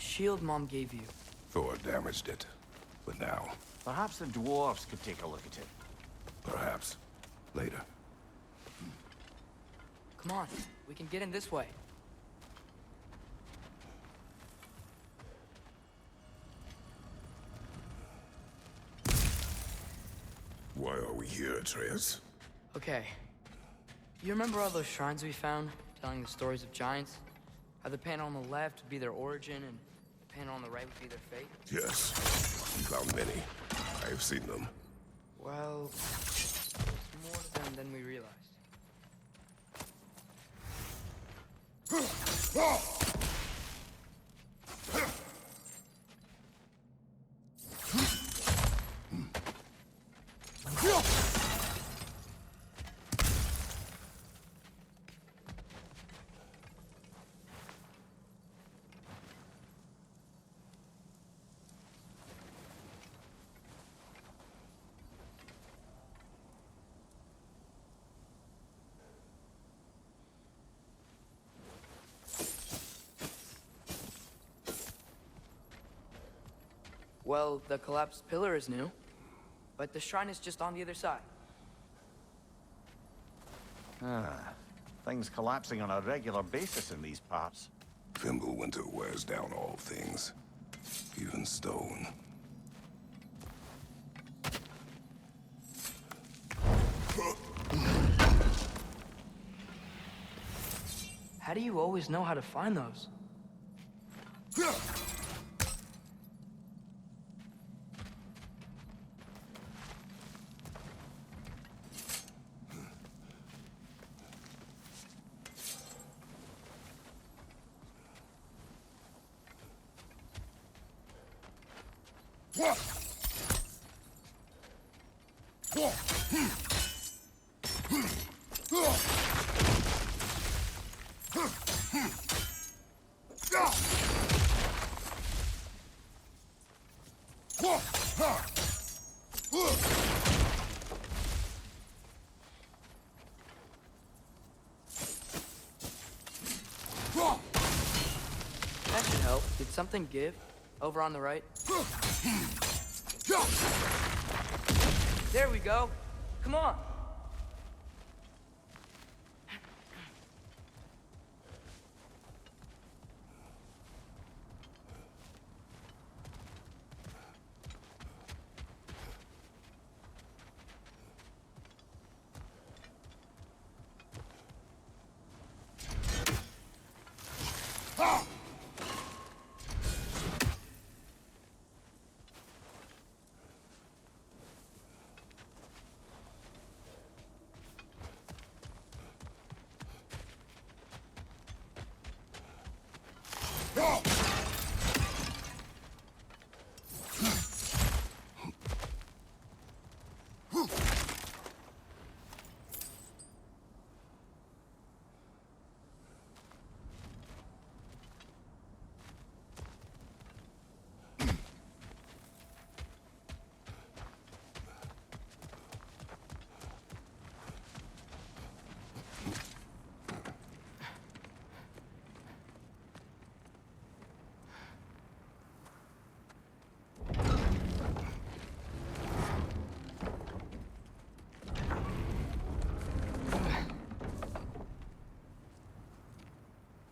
shield Mom gave you. Thor damaged it. But now, Perhaps the dwarves could take a look at it. perhaps, later. Come on, we can get in this way. Why are we here, Atreus? Okay. You remember all those shrines we found, telling the stories of giants? How the panel on the left would be their origin, and the panel on the right would be their fate? Yes. We found many. I have seen them. Well, there's more to them than we realized. Well, the collapsed pillar is new, but the shrine is just on the other side. Things collapsing on a regular basis in these parts. Fimbulwinter wears down all things, even stone. How do you always know how to find those? That should help. Did something give? Over on the right? There we go. Come on.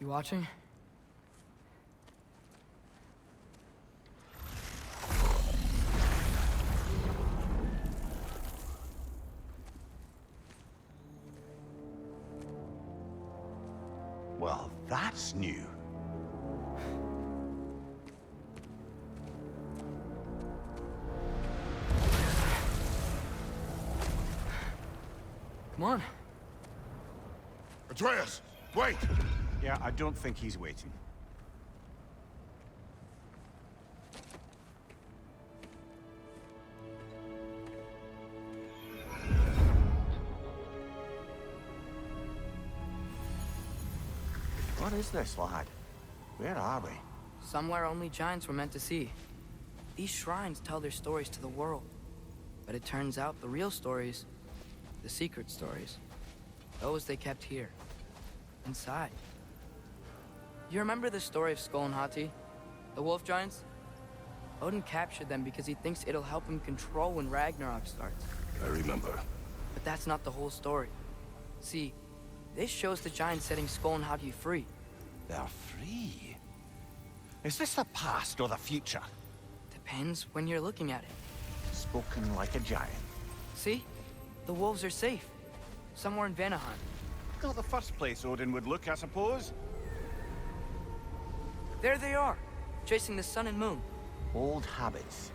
You watching? Well, that's new. Come on. Atreus, wait! Yeah, I don't think he's waiting. What is this, lad? Where are we? Somewhere only giants were meant to see. These shrines tell their stories to the world. But it turns out the real stories, the secret stories, those they kept here, inside. You remember the story of Skull and Hati? The wolf giants? Odin captured them because he thinks it'll help him control when Ragnarok starts. I remember. But that's not the whole story. See, this shows the giants setting Skull and Hagi free. They're free? Is this the past or the future? Depends when you're looking at it. Spoken like a giant. See? The wolves are safe. Somewhere in Vanaheim. Not the first place Odin would look, I suppose. There they are, chasing the sun and moon. Old habits.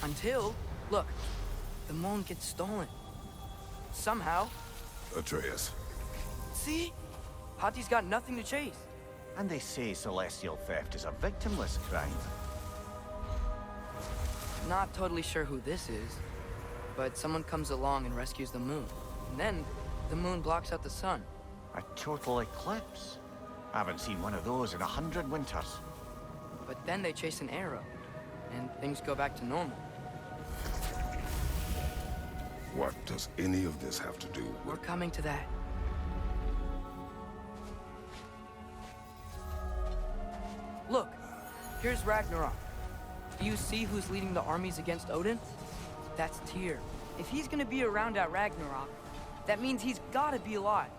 Until, look, the moon gets stolen. Somehow. Atreus. See? Hagi's got nothing to chase. And they say celestial theft is a victimless crime. Not totally sure who this is, but someone comes along and rescues the moon. And then, the moon blocks out the sun. A total eclipse. I haven't seen one of those in 100 winters. But then they chase an arrow, and things go back to normal. What does any of this have to do We're with... coming to that. Look, here's Ragnarok. Do you see who's leading the armies against Odin? That's Tyr. If he's gonna be around at Ragnarok, that means he's gotta be alive.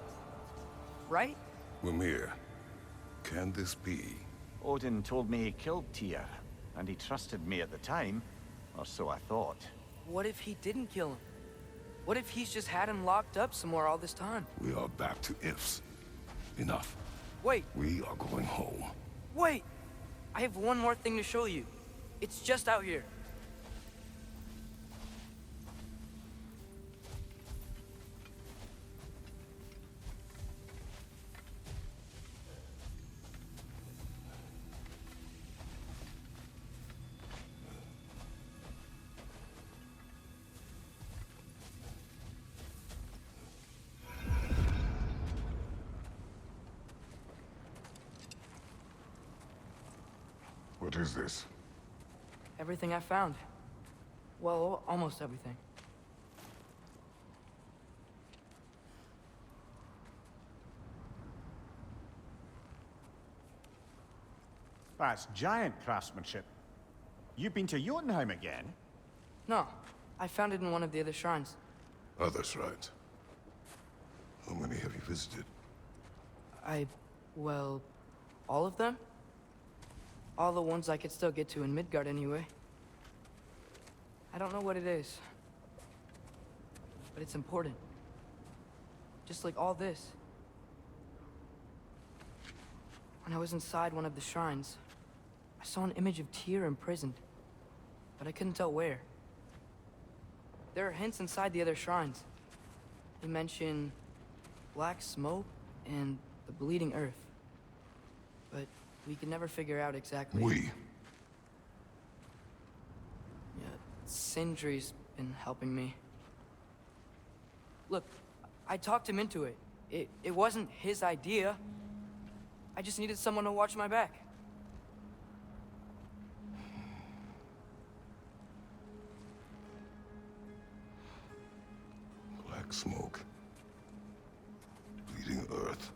Right? Mimir, can this be? Odin told me he killed Tyr, and he trusted me at the time, or so I thought. What if he didn't kill him? What if he's just had him locked up somewhere all this time? We are back to ifs. Enough. Wait, We are going home. wait! I have one more thing to show you. It's just out here. What is this? Everything I found. Well, almost everything. That's giant craftsmanship. You've been to Jotunheim again? No, I found it in one of the other shrines. Other shrines. How many have you visited? Well, all of them? All the ones I could still get to in Midgard anyway. I don't know what it is. But it's important. Just like all this. When I was inside one of the shrines, I saw an image of Tyr imprisoned. But I couldn't tell where. There are hints inside the other shrines. They mention black smoke and the bleeding earth. But we could never figure out exactly. We. Yeah, Sindri's been helping me. Look, I talked him into it. It wasn't his idea. I just needed someone to watch my back. Black smoke. Bleeding earth.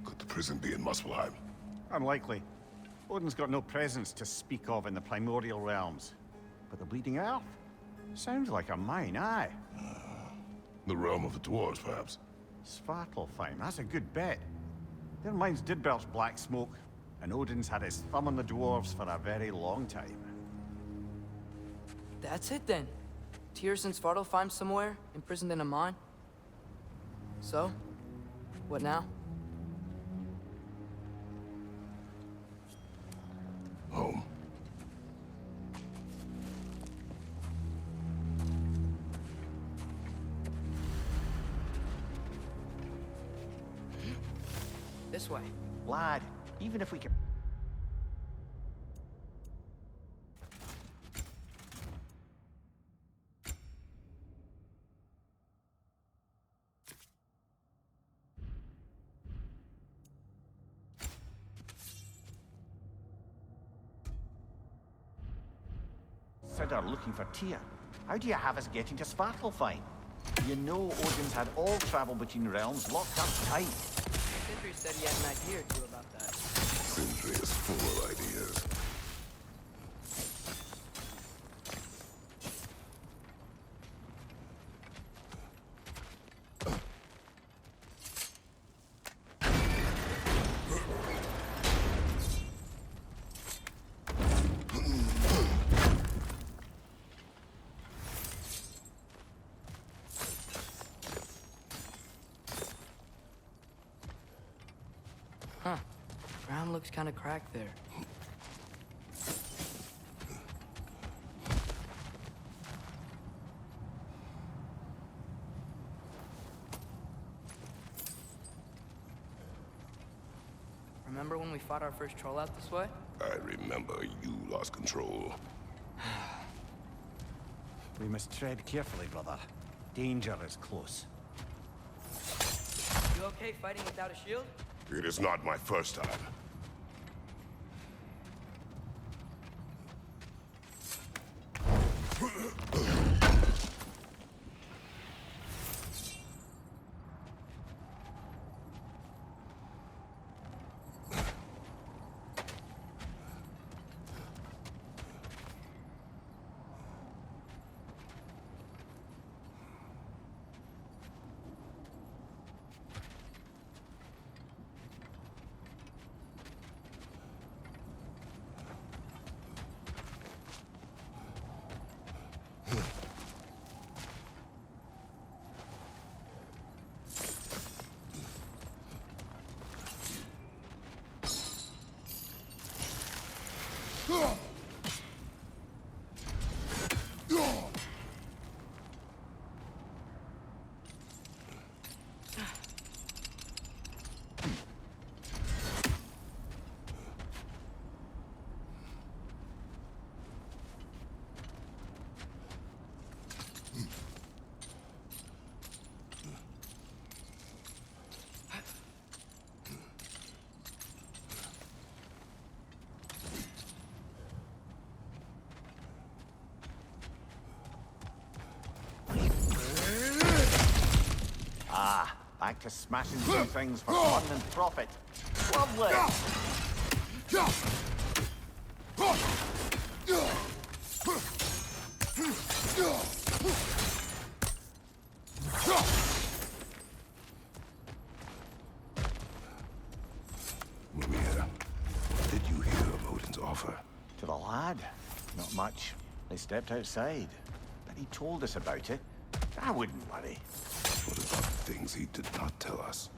Could the prison be in Muspelheim? Unlikely. Odin's got no presence to speak of in the primordial realms. But the Bleeding Earth? Sounds like a mine, aye. The realm of the dwarves, perhaps? Svartalfheim, that's a good bet. Their mines did belch black smoke, and Odin's had his thumb on the dwarves for a very long time. That's it then. Tyr's in Svartalfheim somewhere, imprisoned in a mine. So, what now? Home. This way. Lad, even if we can... Consider looking for Tyr. How do you have us getting to Svartalfheim? You know Odin's had all travel between realms locked up tight. Sindri said he had an idea or two about that. Sindri is looks kind of cracked there. Remember when we fought our first troll out this way? I remember you lost control. We must tread carefully, brother. Danger is close. You okay fighting without a shield? It is not my first time. Back to smashing through things for fun and profit. Lovely! Maria, what did you hear of Odin's offer? To the lad? Not much. They stepped outside. But he told us about it. I wouldn't worry. What about the things he did not tell us?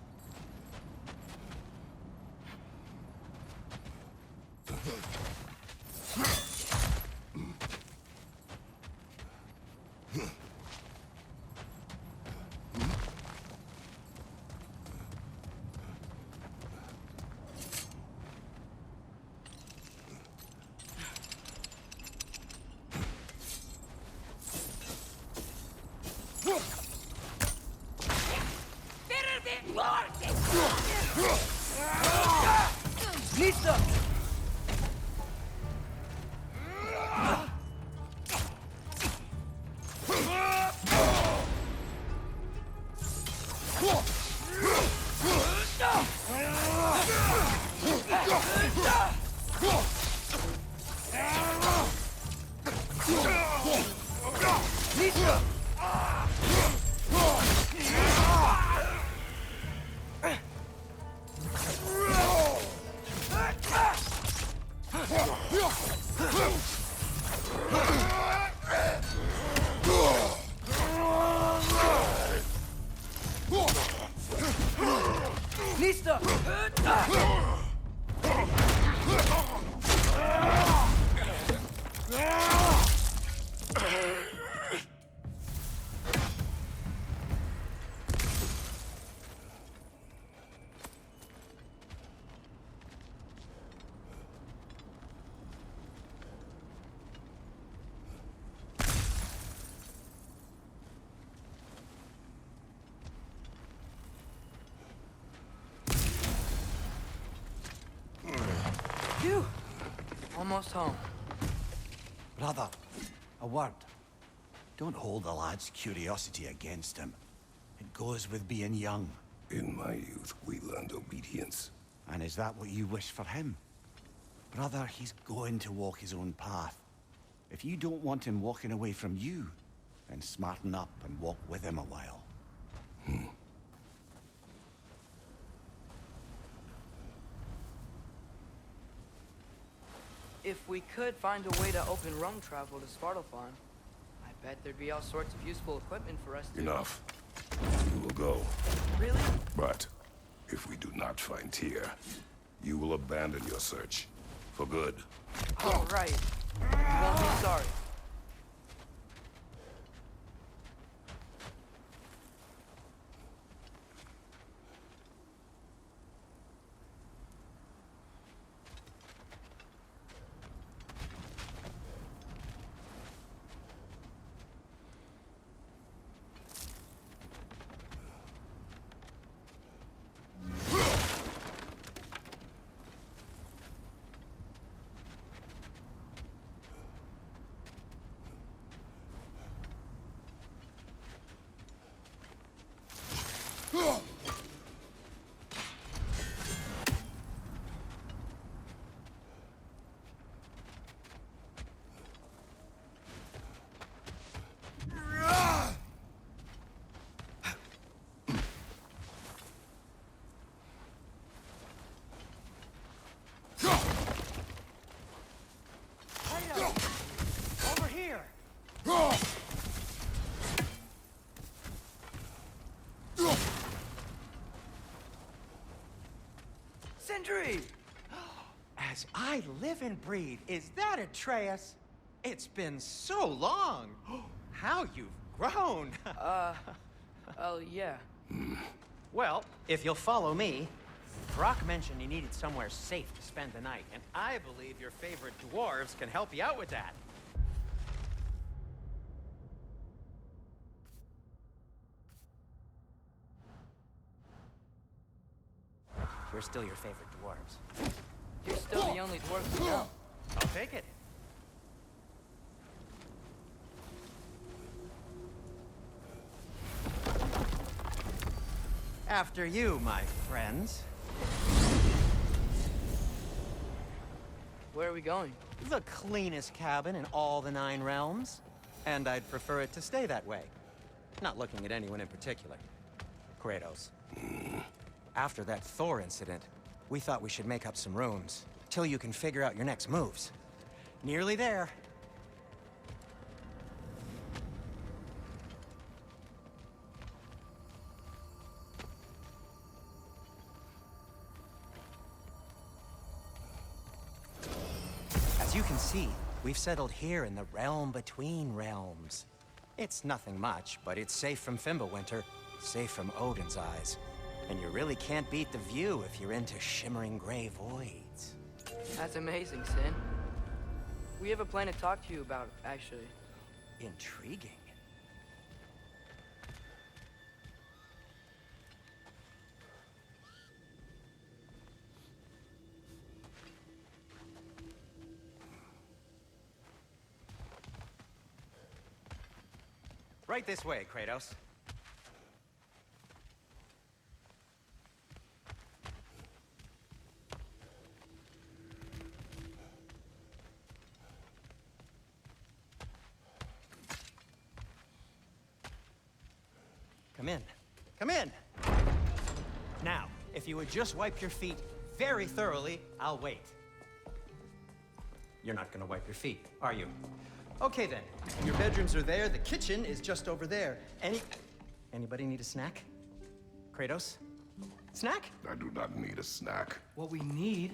Lisa! Lisa! Lisa! Phew! Almost home. Brother, a word. Don't hold the lad's curiosity against him. It goes with being young. In my youth, we learned obedience. And is that what you wish for him? Brother, he's going to walk his own path. If you don't want him walking away from you, then smarten up and walk with him a while. If we could find a way to open rum travel to Svartalfheim, I bet there'd be all sorts of useful equipment for us to... Enough. We will go. Really? But if we do not find Tyr, You will abandon your search. For good. All right. You won't be sorry. Over here! Sentry! As I live and breathe, is that Atreus? It's been so long. How you've grown. Oh, yeah. Well, if you'll follow me, Brock mentioned he needed somewhere safe to spend the night, and I believe your favorite dwarves can help you out with that. We're still your favorite dwarves. You're still the only dwarf we know. I'll take it. After you, my friends. Where are we going? The cleanest cabin in all the 9 realms. And I'd prefer it to stay that way. Not looking at anyone in particular. Kratos. After that Thor incident, we thought we should make up some rooms, till you can figure out your next moves. Nearly there. As you can see, we've settled here in the realm between realms. It's nothing much, but it's safe from Fimbulwinter, safe from Odin's eyes. And you really can't beat the view if you're into shimmering gray voids. That's amazing, Sin. We have a plan to talk to you about, actually. Intriguing. Right this way, Kratos. Come in. Come in! Now, if you would just wipe your feet very thoroughly, I'll wait. You're not gonna wipe your feet, are you? Okay then. Your bedrooms are there, the kitchen is just over there. Anybody need a snack? Kratos? Snack? I do not need a snack. What we need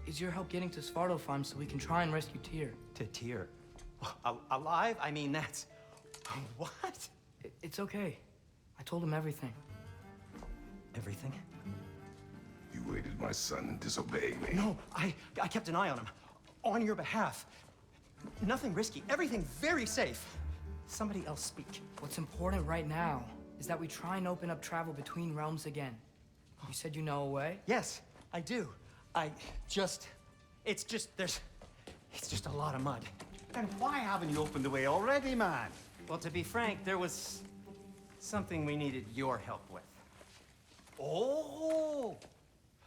is your help getting to Svartalfheim so we can try and rescue Tyr. To Tyr. Alive? I mean, that's... What? It's okay. I told him everything. Everything? You aided my son disobeying me. No, I kept an eye on him. On your behalf. Nothing risky. Everything very safe. Somebody else speak. What's important right now is that we try and open up travel between realms again. You said you know a way? Yes, I do. It's just a lot of mud. And why haven't you opened the way already, man? Well, to be frank, there was something we needed your help with. Oh!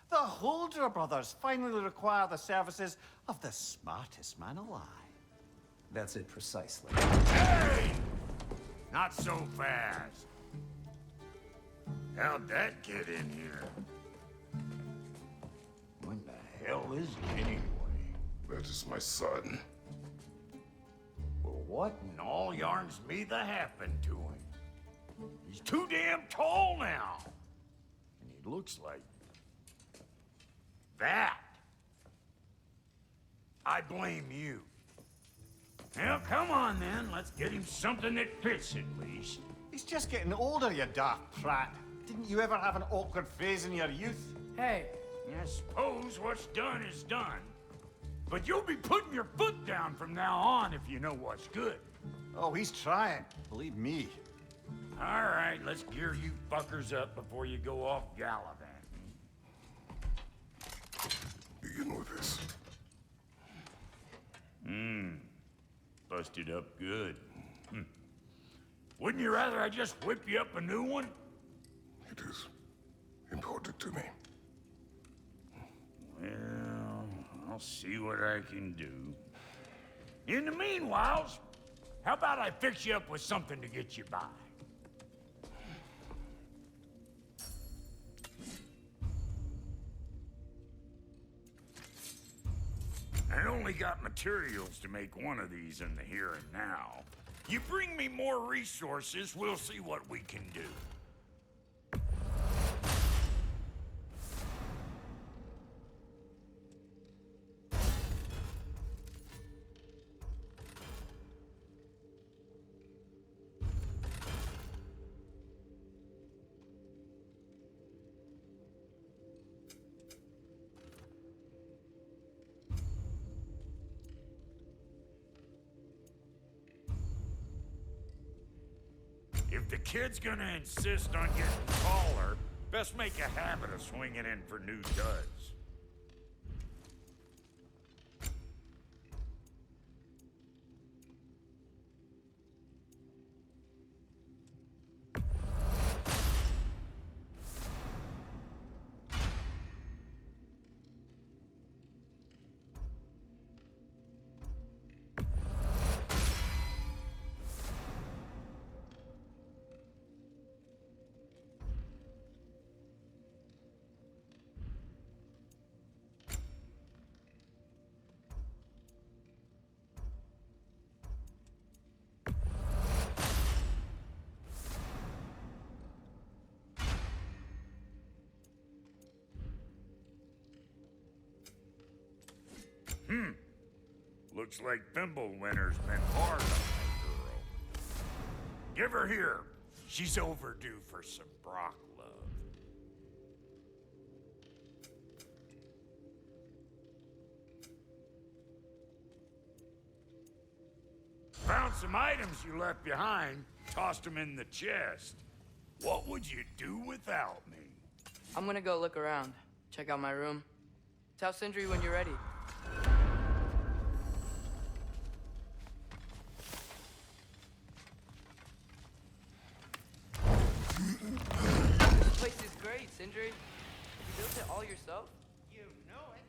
The Huldra brothers finally require the services of the smartest man alive. That's it precisely. Hey! Not so fast. How'd that get in here? What the hell is he anyway? That is my son. Well, what in all yarns me that happened to him? He's too damn tall now. And he looks like That? I blame you. Well, come on then. Let's get him something that fits at least. He's just getting older, you daft prat. Didn't you ever have an awkward phase in your youth? Hey, I suppose what's done is done. But you'll be putting your foot down from now on if you know what's good. Oh, he's trying. Believe me. All right, let's gear you fuckers up before you go off gallivanting. Begin with this. Busted up good. Wouldn't you rather I just whip you up a new one? It is important to me. Well, I'll see what I can do. In the meanwhile, how about I fix you up with something to get you by? I only got materials to make one of these in the here and now. You bring me more resources, we'll see what we can do. If the kid's gonna insist on getting taller, best make a habit of swinging in for new duds. Looks like Thimblewinter's been hard on that girl. Give her here. She's overdue for some Brock love. Found some items you left behind, tossed them in the chest. What would you do without me? I'm gonna go look around. Check out my room. Tell Sindri when you're ready. This place is great, Sindri. You built it all yourself? You know it.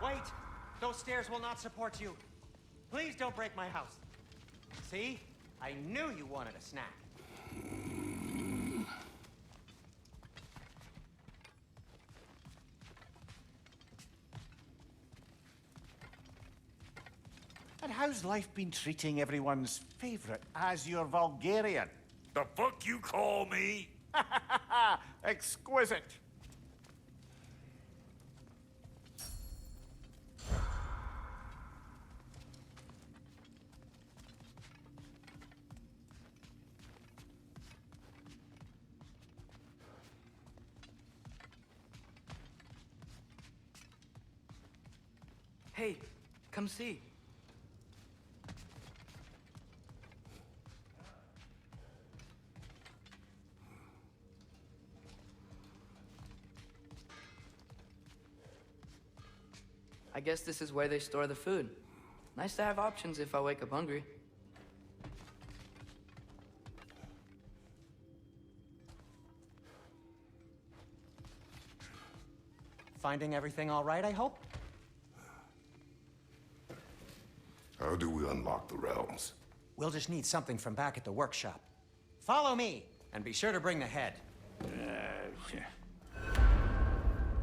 Wait! Those stairs will not support you. Please don't break my house. See? I knew you wanted a snack. And how's life been treating everyone's favorite Azure Vulgarian? The fuck you call me? Exquisite. Hey, come see. I guess this is where they store the food. Nice to have options if I wake up hungry. Finding everything all right, I hope? How do we unlock the realms? We'll just need something from back at the workshop. Follow me, and be sure to bring the head.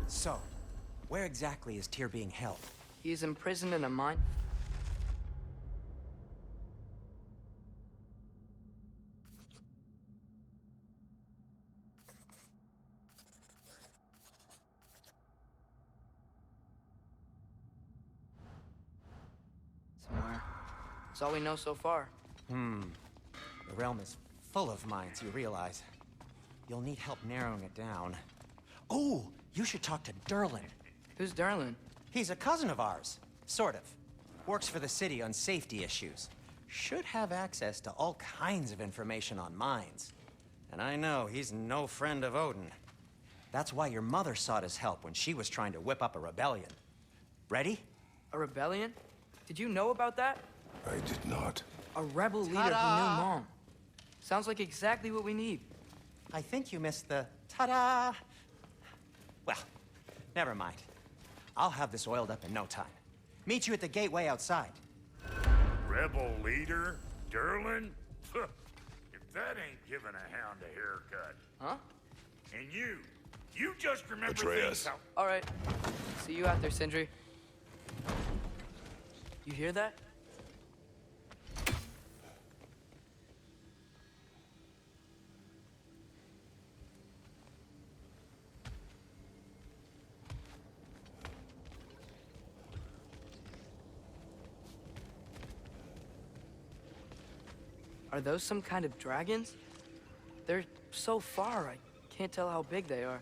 So, where exactly is Tyr being held? He is imprisoned in a mine. Somewhere. That's all we know so far. The realm is full of mines, you realize. You'll need help narrowing it down. Oh, you should talk to Derlin. Who's Darlin? He's a cousin of ours. Sort of. Works for the city on safety issues. Should have access to all kinds of information on mines. And I know he's no friend of Odin. That's why your mother sought his help when she was trying to whip up a rebellion. Ready? A rebellion? Did you know about that? I did not. A rebel leader who knew Mom. Sounds like exactly what we need. I think you missed the ta-da. Well, never mind. I'll have this oiled up in no time. Meet you at the gateway outside. Rebel leader? Derlin? If that ain't giving a hound a haircut. Huh? And you just remember Atreus. things how... All right. See you out there, Sindri. You hear that? Are those some kind of dragons? They're so far, I can't tell how big they are.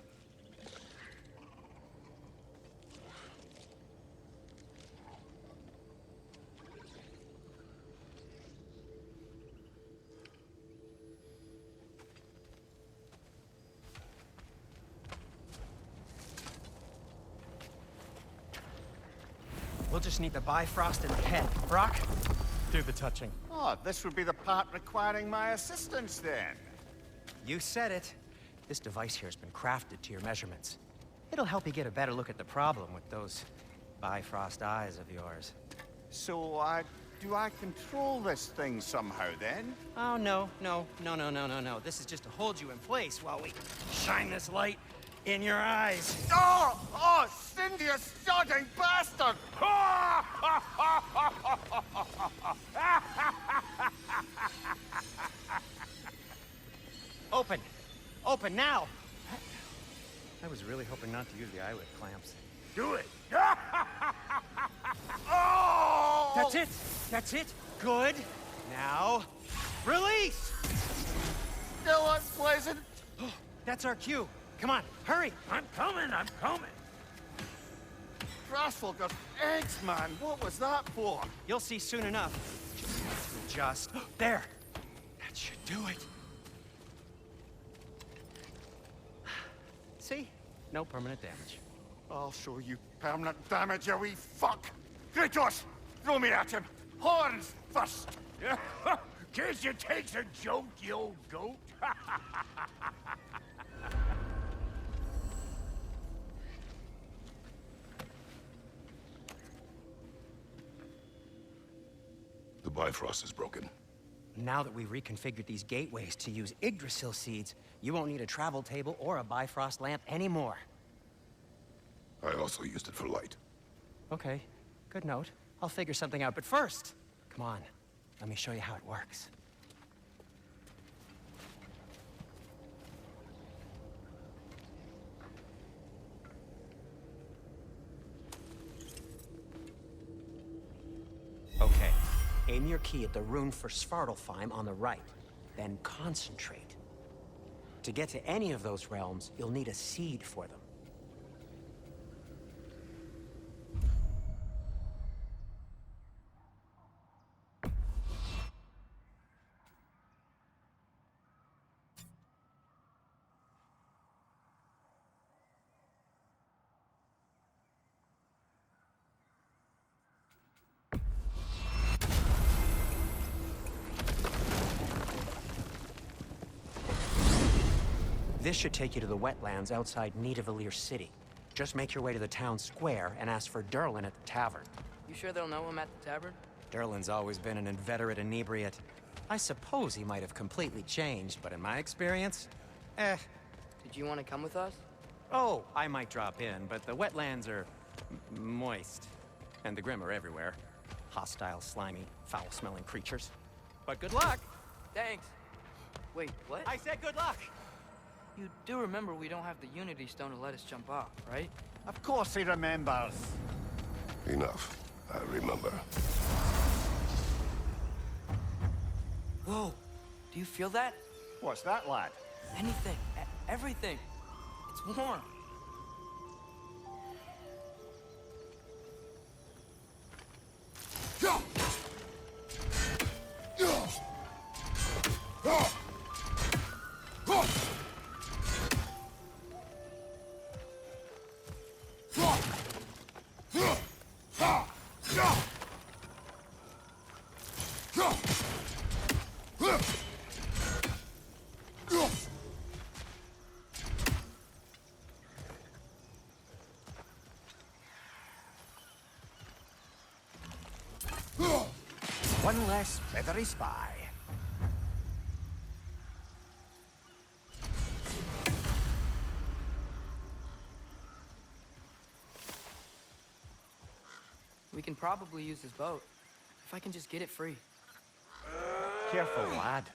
We'll just need the Bifrost in the head. Brock, do the touching. Oh, this would be the part requiring my assistance then. You said it. This device here has been crafted to your measurements. It'll help you get a better look at the problem with those Bifrost eyes of yours. So, do I control this thing somehow then? Oh, no. This is just to hold you in place while we shine this light in your eyes. Oh, Cindy, you sodding bastard! Open! Open now! I was really hoping not to use the eyelid clamps. Do it! Oh! That's it! That's it! Good! Now, release! Still unpleasant. That's our cue. Come on, hurry! I'm coming! Crossful got eggs, man. What was that for? You'll see soon enough. Just there! That should do it. See? No permanent damage. I'll show you permanent damage, you wee fuck! Kratos! Throw me at him! Horns first! Case you takes a joke, you old goat. The Bifrost is broken. Now that we've reconfigured these gateways to use Yggdrasil seeds, you won't need a travel table or a Bifrost lamp anymore. I also used it for light. Okay, good note. I'll figure something out, but first, come on, let me show you how it works. Okay, aim your key at the rune for Svartalfheim on the right, then concentrate. To get to any of those realms, you'll need a seed for them. This should take you to the wetlands outside Nidavellir City. Just make your way to the town square and ask for Durlin at the tavern. You sure they'll know him at the tavern? Durlin's always been an inveterate inebriate. I suppose he might have completely changed, but in my experience, Did you want to come with us? Oh, I might drop in, but the wetlands are moist. And the Grim are everywhere. Hostile, slimy, foul-smelling creatures. But good luck! Thanks. Wait, what? I said good luck! You do remember we don't have the Unity Stone to let us jump off, right? Of course he remembers. Enough. I remember. Whoa! Do you feel that? What's that, lad? Anything. Everything. It's warm. One less feathery spy. We can probably use his boat. If I can just get it free. Careful, lad.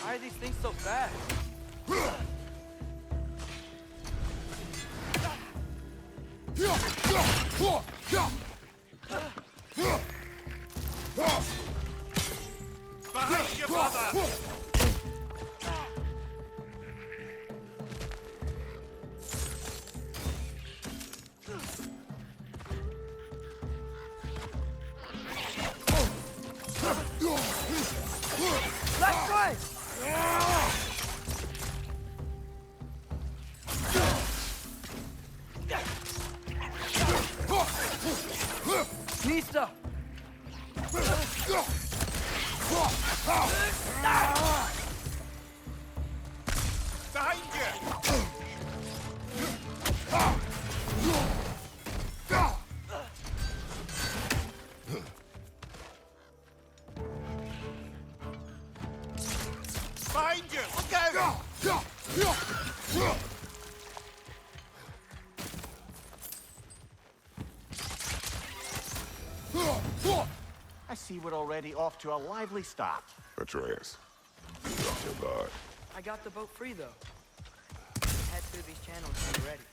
Why are these things so fast? Behind you, brother! Left way! Nista! Behind you! Behind you! Look out! I see we're already off to a lively start. Atreus, you dropped your guard. I got the boat free, though. Head through these channels when you're ready.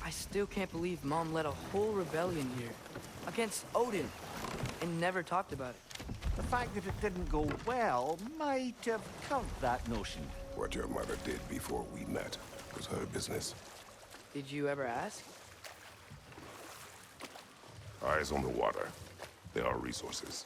I still can't believe Mom led a whole rebellion here. Against Odin. And never talked about it. The fact that it didn't go well might have curved that notion. What your mother did before we met was her business. Did you ever ask? Eyes on the water. There are resources.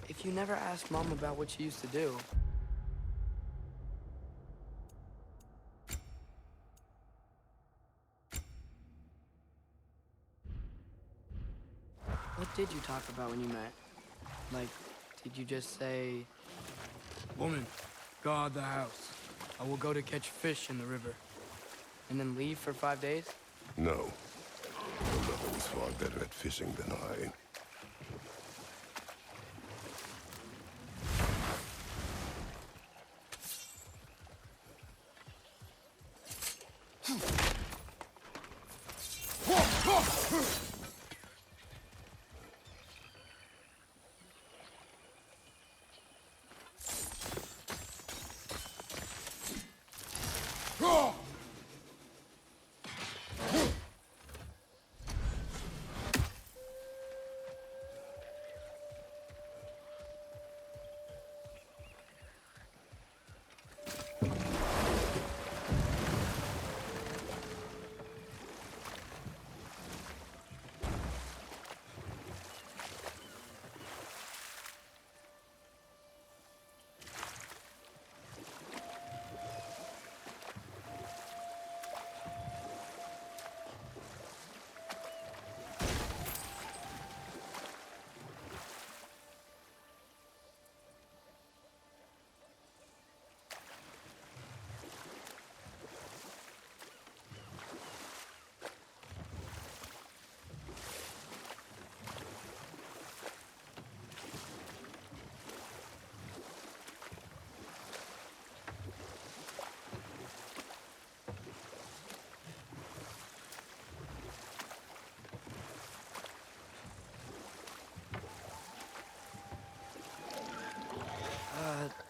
if you never asked Mom about what she used to do... What did you talk about when you met? Like, did you just say... Woman, guard the house. I will go to catch fish in the river. And then leave for 5 days? No. Your mother was far better at fishing than I.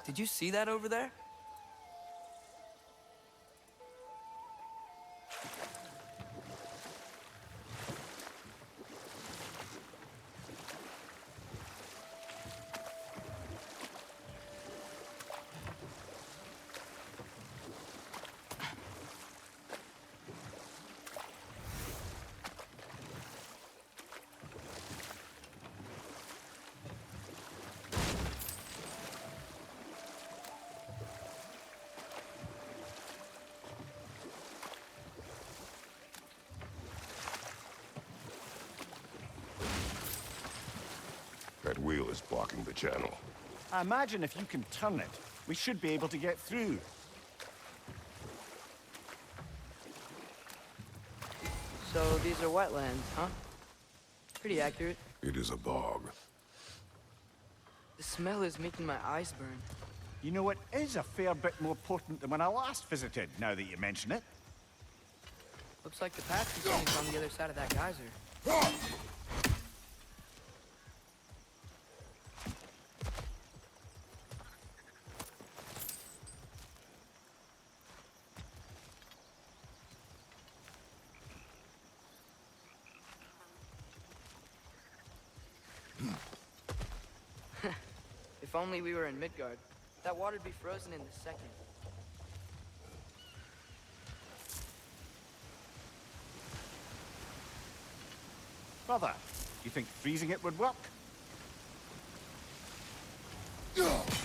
Did you see that over there? That wheel is blocking the channel. I imagine if you can turn it, we should be able to get through. So these are wetlands, huh? Pretty accurate. It is a bog. The smell is making my eyes burn. You know, it is a fair bit more potent than when I last visited, now that you mention it. Looks like the path continues on the other side of that geyser. If only we were in Midgard. That water'd be frozen in a second. Brother, you think freezing it would work? What if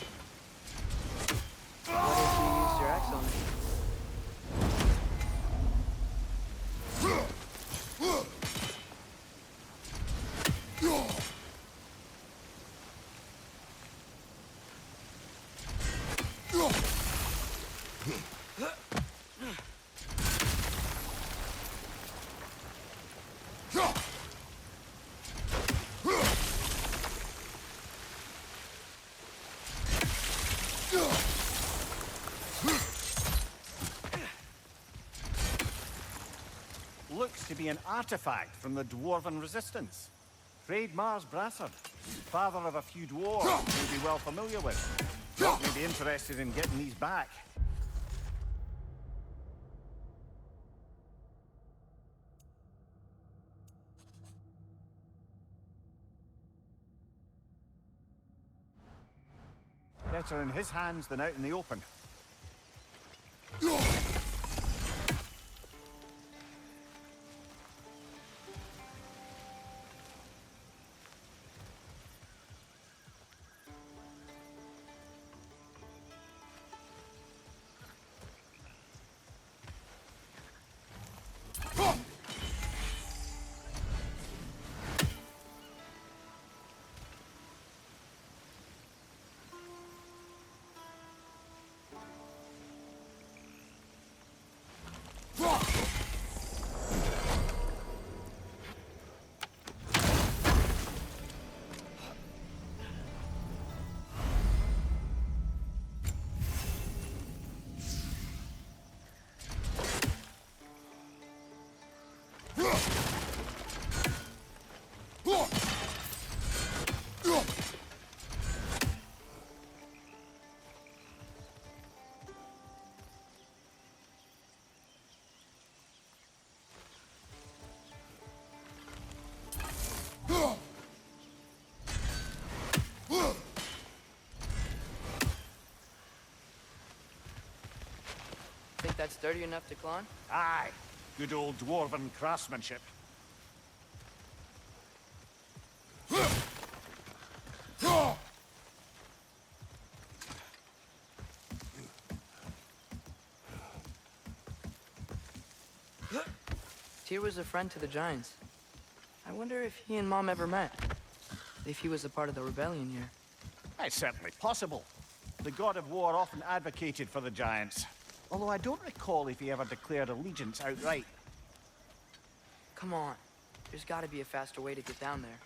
you used your axe on it? Looks to be an artifact from the Dwarven Resistance. Trade Mars Brassard, father of a few dwarves you'll be well familiar with. May be interested in getting these back. Better in his hands than out in the open. that sturdy enough to climb? Aye. Good old dwarven craftsmanship. Tyr was a friend to the Giants. I wonder if he and Mom ever met. If he was a part of the rebellion here. It's certainly possible. The god of war often advocated for the giants. Although I don't recall if he ever declared allegiance outright. Come on. There's gotta be a faster way to get down there.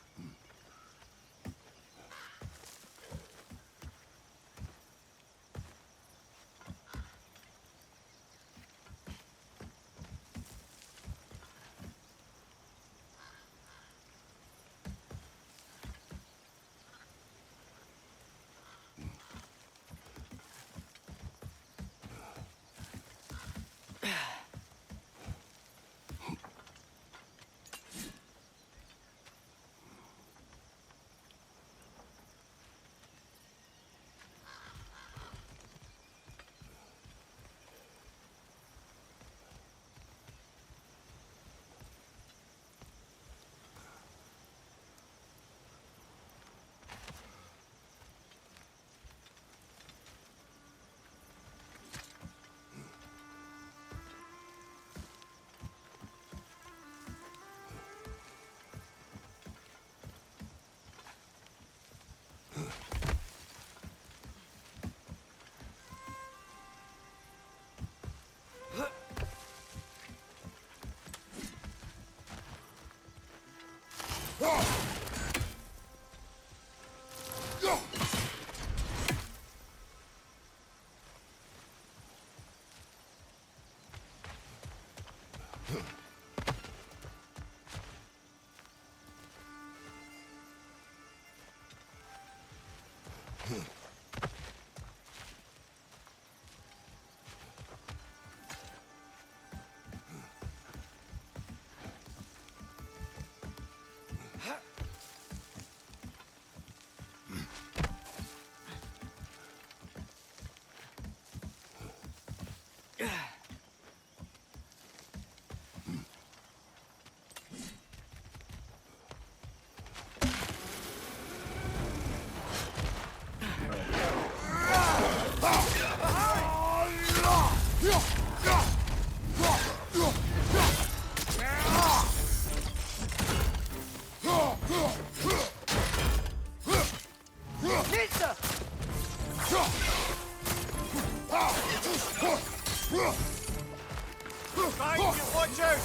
Watch out!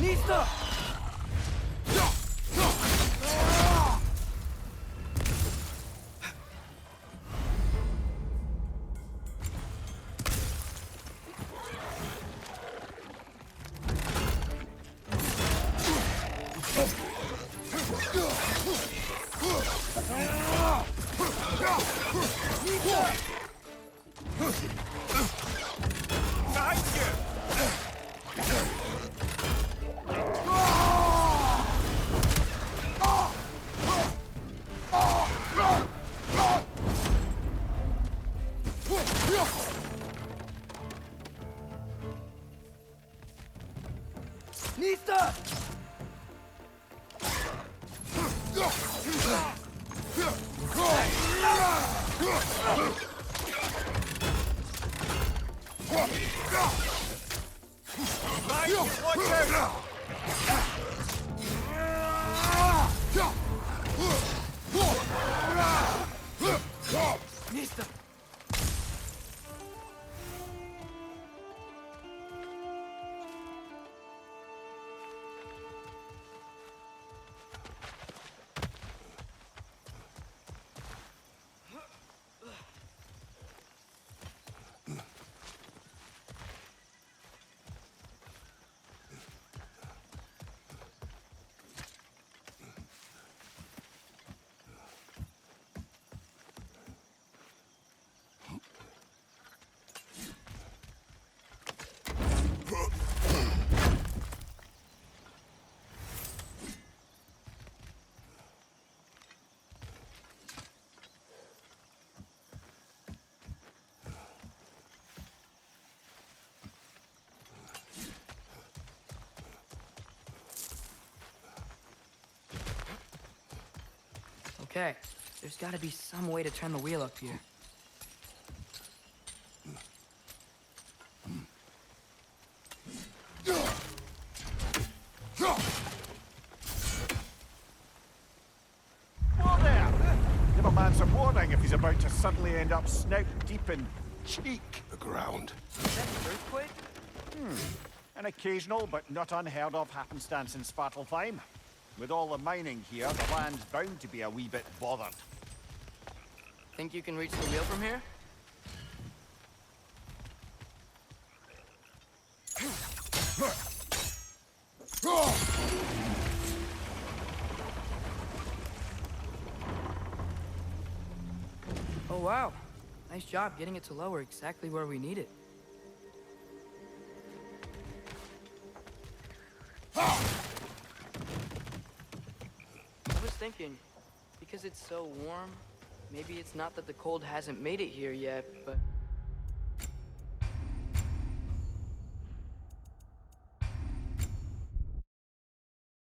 Nista! Nista! Nista! Okay, there's gotta be some way to turn the wheel up here. Whoa there! Give a man some warning if he's about to suddenly end up snout deep in cheek. The ground. Is that an earthquake? An occasional but not unheard of happenstance in Svartalfheim. With all the mining here, the land's bound to be a wee bit bothered. Think you can reach the wheel from here? Oh wow, nice job getting it to lower exactly where we need it. I was thinking, because it's so warm, maybe it's not that the cold hasn't made it here yet, but